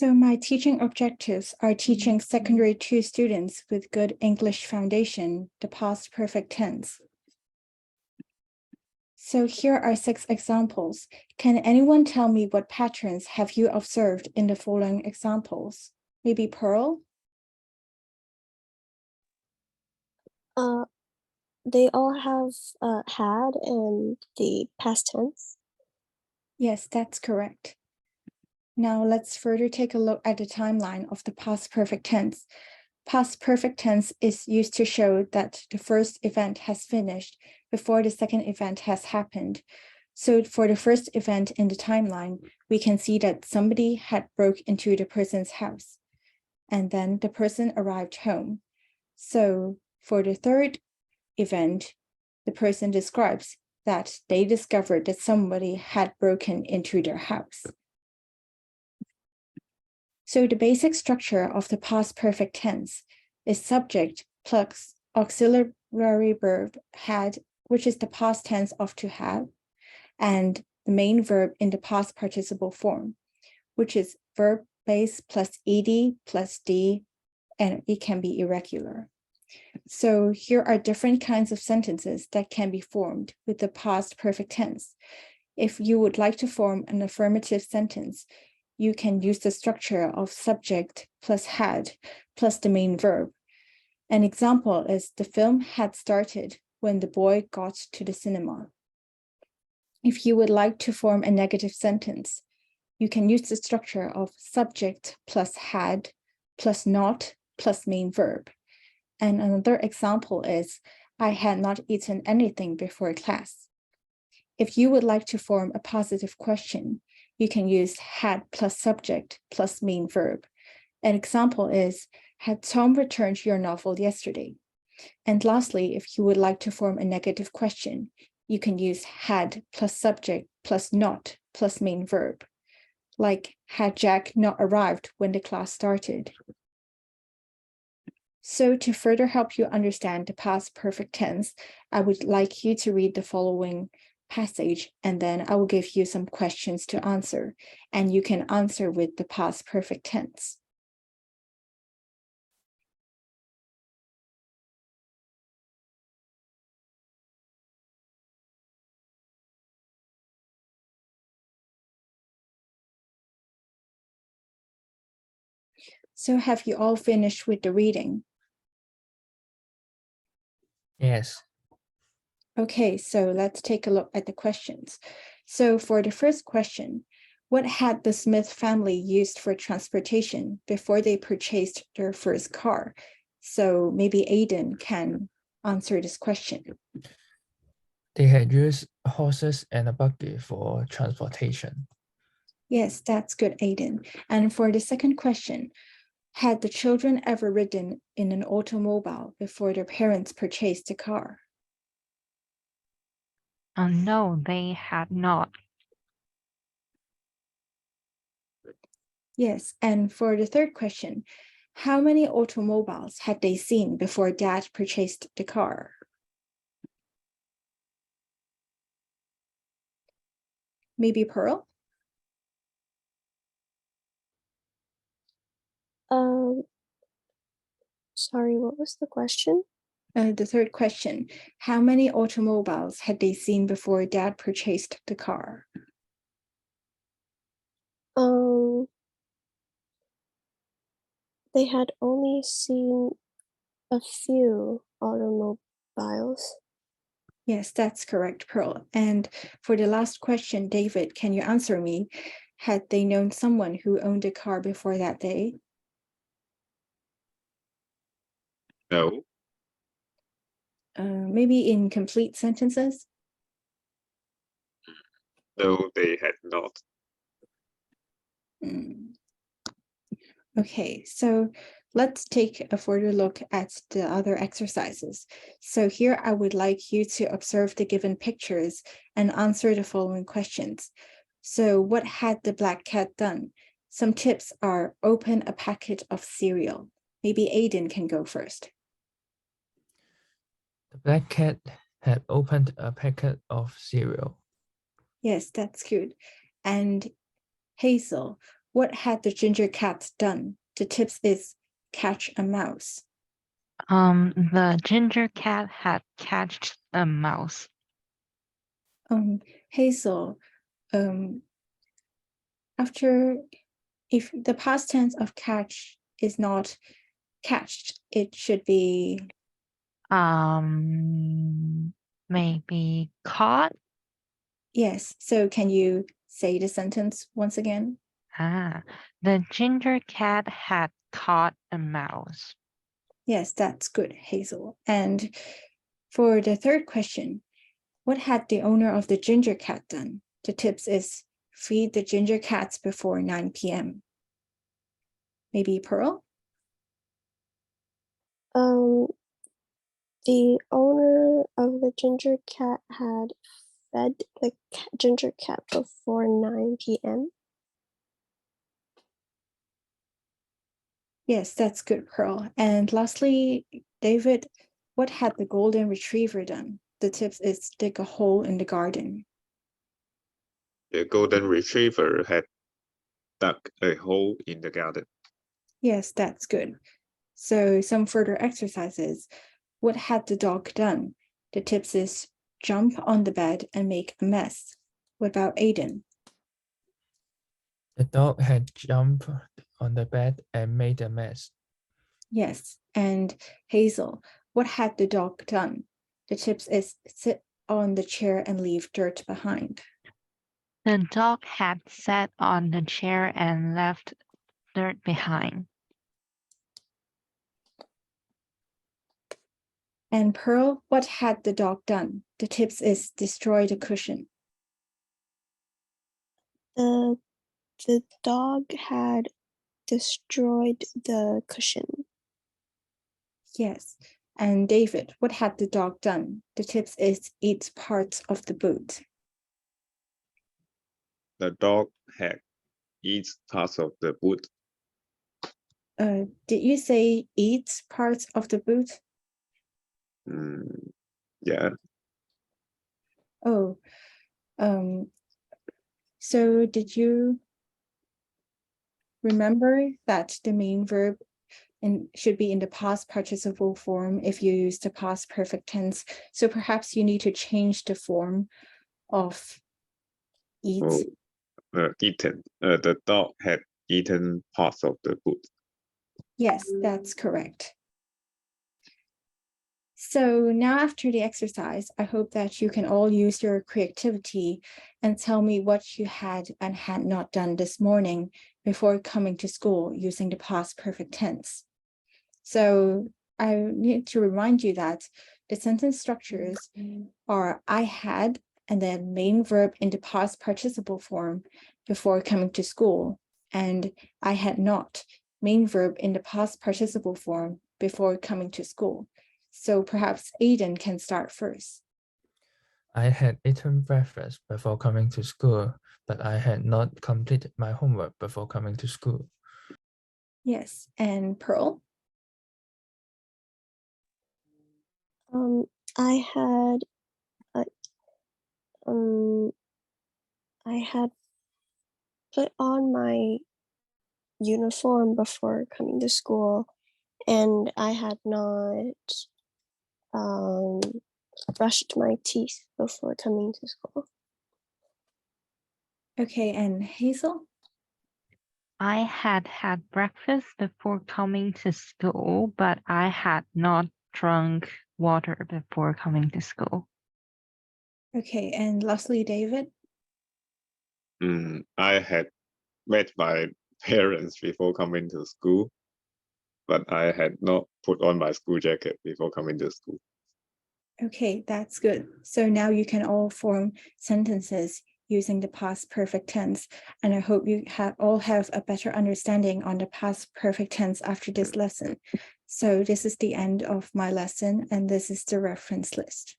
So my teaching objectives are teaching secondary 2 students with good English foundation, the past perfect tense. So here are 6 examples. Can anyone tell me what patterns have you observed in the following examples? Maybe Pearl? They all have had in the past tense. Yes, that's correct. Now let's further take a look at the timeline of the past perfect tense. Past perfect tense is used to show that the first event has finished before the second event has happened. So for the first event in the timeline, we can see that somebody had broke into the person's house, and then the person arrived home. So for the third event, the person describes that they discovered that somebody had broken into their house. So the basic structure of the past perfect tense is subject plus auxiliary verb had, which is the past tense of to have, and the main verb in the past participle form, which is verb base plus ed plus d, and it can be irregular. So here are different kinds of sentences that can be formed with the past perfect tense. If you would like to form an affirmative sentence, you can use the structure of subject plus had plus the main verb. An example is the film had started when the boy got to the cinema. If you would like to form a negative sentence, you can use the structure of subject plus had plus not plus main verb. And another example is, I had not eaten anything before class. If you would like to form a positive question, you can use had plus subject plus main verb. An example is, had Tom returned your novel yesterday? And lastly, if you would like to form a negative question, you can use had plus subject plus not plus main verb. Like, had Jack not arrived when the class started? So to further help you understand the past perfect tense, I would like you to read the following passage, and then I will give you some questions to answer, and you can answer with the past perfect tense. So have you all finished with the reading? Yes. Okay, so let's take a look at the questions. So for the first question, what had the Smith family used for transportation before they purchased their first car? So maybe Aiden can answer this question. They had used horses and a buggy for transportation. Yes, that's good, Aiden. And for the second question, had the children ever ridden in an automobile before their parents purchased a car? No, they had not. Yes, and for the third question, how many automobiles had they seen before Dad purchased the car? Maybe Pearl? Sorry, what was the question? The third question, how many automobiles had they seen before Dad purchased the car? They had only seen a few automobiles. Yes, that's correct, Pearl. And for the last question, David, can you answer me? Had they known someone who owned a car before that day? No. Maybe in complete sentences? No, they had not. Okay, so let's take a further look at the other exercises. So here I would like you to observe the given pictures and answer the following questions. So what had the black cat done? Some tips are open a packet of cereal. Maybe Aiden can go first. The black cat had opened a packet of cereal. Yes, that's good. And Hazel, what had the ginger cat done? The tips is catch a mouse. The ginger cat had catched a mouse. Hazel, if the past tense of catch is not catched, it should be Maybe caught. yes. So can you say the sentence once again? The ginger cat had caught a mouse. Yes, that's good, Hazel. And for the third question, what had the owner of the ginger cat done? The tips is feed the ginger cats before 9 p.m. Maybe Pearl? The owner of the ginger cat had fed the ginger cat before 9 p.m. Yes, that's good, Pearl. And lastly, David, what had the golden retriever done? The tips is dig a hole in the garden. The golden retriever had dug a hole in the garden. Yes, that's good. So some further exercises. What had the dog done? The tips is jump on the bed and make a mess. What about Aiden? The dog had jumped on the bed and made a mess. Yes, and Hazel, what had the dog done? The tips is sit on the chair and leave dirt behind. The dog had sat on the chair and left dirt behind. And Pearl, what had the dog done? The tips is destroy the cushion. The dog had destroyed the cushion. Yes. And David, what had the dog done? The tips is eat parts of the boot. The dog had eaten parts of the boot. Did you say eat parts of the boot? Yeah. Oh, so did you remember that the main verb should be in the past participle form if you use the past perfect tense? So perhaps you need to change the form of eat. Eaten. The dog had eaten parts of the boot. Yes, that's correct. So now after the exercise, I hope that you can all use your creativity and tell me what you had and had not done this morning before coming to school using the past perfect tense. So I need to remind you that the sentence structures are I had and then main verb in the past participle form before coming to school, and I had not, main verb in the past participle form before coming to school. So perhaps Aiden can start first. I had eaten breakfast before coming to school, but I had not completed my homework before coming to school. Yes, and Pearl? I had put on my uniform before coming to school, and I had not brushed my teeth before coming to school. Okay, and Hazel? I had had breakfast before coming to school, but I had not drunk water before coming to school. Okay, and lastly, David? I had met my parents before coming to school, but I had not put on my school jacket before coming to school. Okay, that's good. So now you can all form sentences using the past perfect tense. And I hope you all have a better understanding on the past perfect tense after this lesson. So this is the end of my lesson, and this is the reference list.